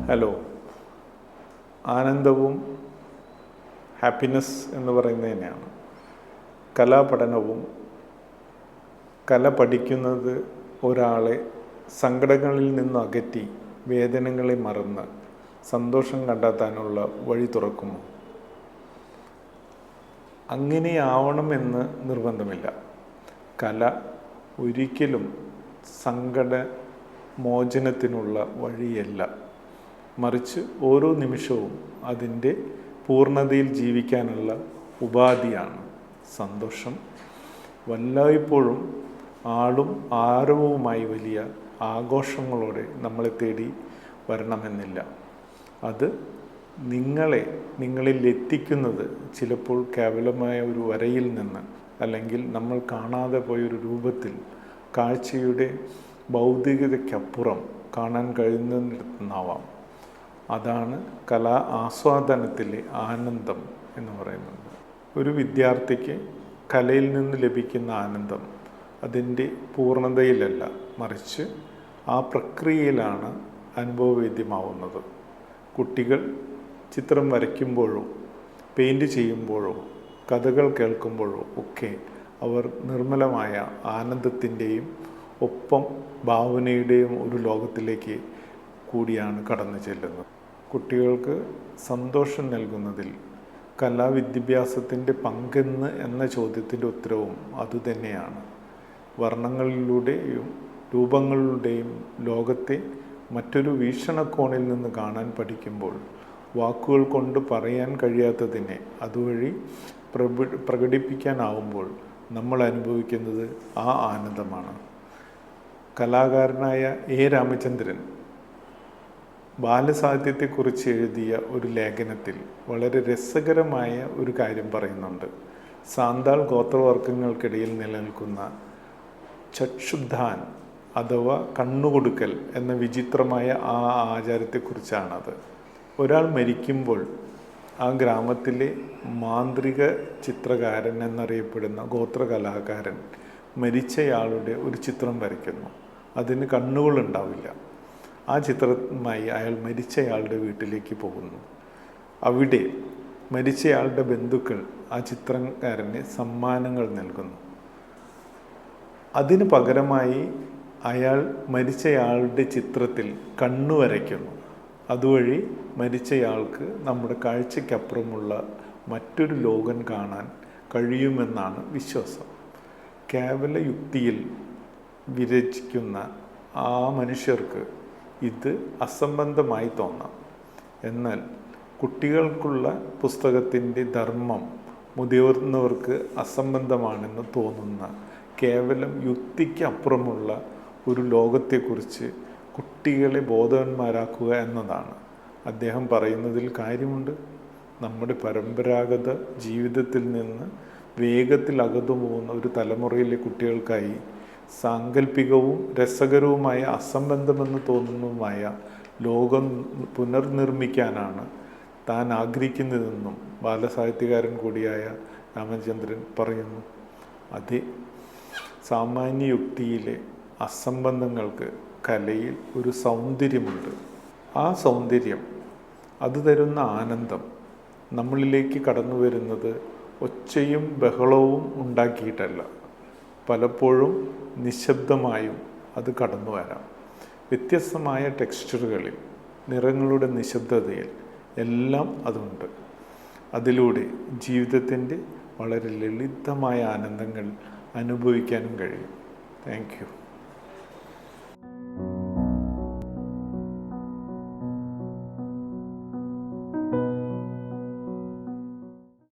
Hello. ആനന്ദവും happiness എന്ന് പറയുന്നത് തന്നെയാണ്. കലാപഠനവും കല പഠിക്കുന്നത് ഒരാളെ സങ്കടങ്ങളിൽ നിന്ന് അകറ്റി വേദനകളെ മറന്ന് സന്തോഷം കണ്ടെത്താനുള്ള വഴി തുറക്കുമോ? അങ്ങനെയാവണമെന്ന് നിർബന്ധമില്ല. കല ഒരിക്കലും സങ്കട മോചനത്തിനുള്ള വഴിയല്ല, മറിച്ച് ഓരോ നിമിഷവും അതിൻ്റെ പൂർണ്ണതയിൽ ജീവിക്കാനുള്ള ഉപാധിയാണ്. സന്തോഷം വല്ലപ്പോഴും ആളും ആരവവുമായി വലിയ ആഘോഷങ്ങളോടെ നമ്മളെ തേടി വരണമെന്നില്ല. അത് നിങ്ങളിൽ എത്തിക്കുന്നത് ചിലപ്പോൾ കേവലമായ ഒരു വരയിൽ നിന്ന്, അല്ലെങ്കിൽ നമ്മൾ കാണാതെ പോയൊരു രൂപത്തിൽ, കാഴ്ചയുടെ ഭൗതികതയ്ക്കപ്പുറം കാണാൻ കഴിയുന്നതാവാം. അതാണ് കലാ ആസ്വാദനത്തിലെ ആനന്ദം എന്ന് പറയുന്നത്. ഒരു വിദ്യാർത്ഥിക്ക് കലയിൽ നിന്ന് ലഭിക്കുന്ന ആനന്ദം അതിൻ്റെ പൂർണ്ണതയിലല്ല, മറിച്ച് ആ പ്രക്രിയയിലാണ് അനുഭവവേദ്യമാവുന്നത്. കുട്ടികൾ ചിത്രം വരയ്ക്കുമ്പോഴോ പെയിൻറ് ചെയ്യുമ്പോഴോ കഥകൾ കേൾക്കുമ്പോഴോ ഒക്കെ അവർ നിർമ്മലമായ ആനന്ദത്തിൻ്റെയും ഒപ്പം ഭാവനയുടെയും ഒരു ലോകത്തിലേക്ക് കൂടിയാണ് കടന്നു ചെല്ലുന്നത്. കുട്ടികൾക്ക് സന്തോഷം നൽകുന്നതിൽ കലാവിദ്യാഭ്യാസത്തിൻ്റെ പങ്കെന്ന് എന്ന ചോദ്യത്തിൻ്റെ ഉത്തരവും അതുതന്നെയാണ്. വർണ്ണങ്ങളിലൂടെയും രൂപങ്ങളിലൂടെയും ലോകത്തെ മറ്റൊരു വീക്ഷണകോണിൽ നിന്ന് കാണാൻ പഠിക്കുമ്പോൾ വാക്കുകൾ കൊണ്ട് പറയാൻ കഴിയാത്തതിനെ അതുവഴി പ്രകടിപ്പിക്കാനാവുമ്പോൾ നമ്മൾ അനുഭവിക്കുന്നത് ആ ആനന്ദമാണ്. കലാകാരനായ എ രാമചന്ദ്രൻ ബാലസാഹിത്യത്തെക്കുറിച്ച് എഴുതിയ ഒരു ലേഖനത്തിൽ വളരെ രസകരമായ ഒരു കാര്യം പറയുന്നുണ്ട്. സാന്താൾ ഗോത്രവർഗങ്ങൾക്കിടയിൽ നിലനിൽക്കുന്ന ചക്ഷുദാൻ അഥവാ കണ്ണുകൊടുക്കൽ എന്ന വിചിത്രമായ ആ ആചാരത്തെക്കുറിച്ചാണത്. ഒരാൾ മരിക്കുമ്പോൾ ആ ഗ്രാമത്തിലെ മാന്ത്രിക ചിത്രകാരൻ എന്നറിയപ്പെടുന്ന ഗോത്രകലാകാരൻ മരിച്ചയാളുടെ ഒരു ചിത്രം വരയ്ക്കുന്നു. അതിന് കണ്ണുകളുണ്ടാവില്ല. ആ ചിത്രവുമായി അയാൾ മരിച്ചയാളുടെ വീട്ടിലേക്ക് പോകുന്നു. അവിടെ മരിച്ചയാളുടെ ബന്ധുക്കൾ ആ ചിത്രകാരന് സമ്മാനങ്ങൾ നൽകുന്നു. അതിന് പകരമായി അയാൾ മരിച്ചയാളുടെ ചിത്രത്തിൽ കണ്ണു വരയ്ക്കുന്നു. അതുവഴി മരിച്ചയാൾക്ക് നമ്മുടെ കാഴ്ചയ്ക്കപ്പുറമുള്ള മറ്റൊരു ലോകം കാണാൻ കഴിയുമെന്നാണ് വിശ്വാസം. കേവല യുക്തിയിൽ വിരചിക്കുന്ന ആ മനുഷ്യർക്ക് ഇത് അസംബന്ധമായി തോന്നാം. എന്നാൽ കുട്ടികൾക്കുള്ള പുസ്തകത്തിൻ്റെ ധർമ്മം മുതിർന്നവർക്ക് അസംബന്ധമാണെന്ന് തോന്നുന്ന കേവലം യുക്തിക്ക് അപ്പുറമുള്ള ഒരു ലോകത്തെക്കുറിച്ച് കുട്ടികളെ ബോധവാന്മാരാക്കുക എന്നതാണ്. അദ്ദേഹം പറയുന്നതിൽ കാര്യമുണ്ട്. നമ്മുടെ പരമ്പരാഗത ജീവിതത്തിൽ നിന്ന് വേഗത്തിൽ അകന്നു പോകുന്ന ഒരു തലമുറയിലെ കുട്ടികൾക്കായി സാങ്കല്പികവും രസകരവുമായ അസംബന്ധമെന്ന് തോന്നുന്നതുമായ ലോകം പുനർനിർമ്മിക്കാനാണ് താൻ ആഗ്രഹിക്കുന്നതെന്നും ബാലസാഹിത്യകാരൻ കൂടിയായ രാമചന്ദ്രൻ പറയുന്നു. അതേ, സാമാന്യ യുക്തിയിലെ അസംബന്ധങ്ങൾക്ക് കലയിൽ ഒരു സൗന്ദര്യമുണ്ട്. ആ സൗന്ദര്യം, അത് തരുന്ന ആനന്ദം നമ്മളിലേക്ക് കടന്നു വരുന്നത് ഒച്ചയും ബഹളവും ഉണ്ടാക്കിയിട്ടല്ല, പലപ്പോഴും നിശബ്ദമായും അത് കടന്നു വരാം. വ്യത്യസ്തമായ ടെക്സ്ചറുകളിൽ, നിറങ്ങളുടെ നിശബ്ദതയിൽ എല്ലാം അതുണ്ട്. അതിലൂടെ ജീവിതത്തിൻ്റെ വളരെ ലളിതമായ ആനന്ദങ്ങൾ അനുഭവിക്കാനും കഴിയും. Thank you.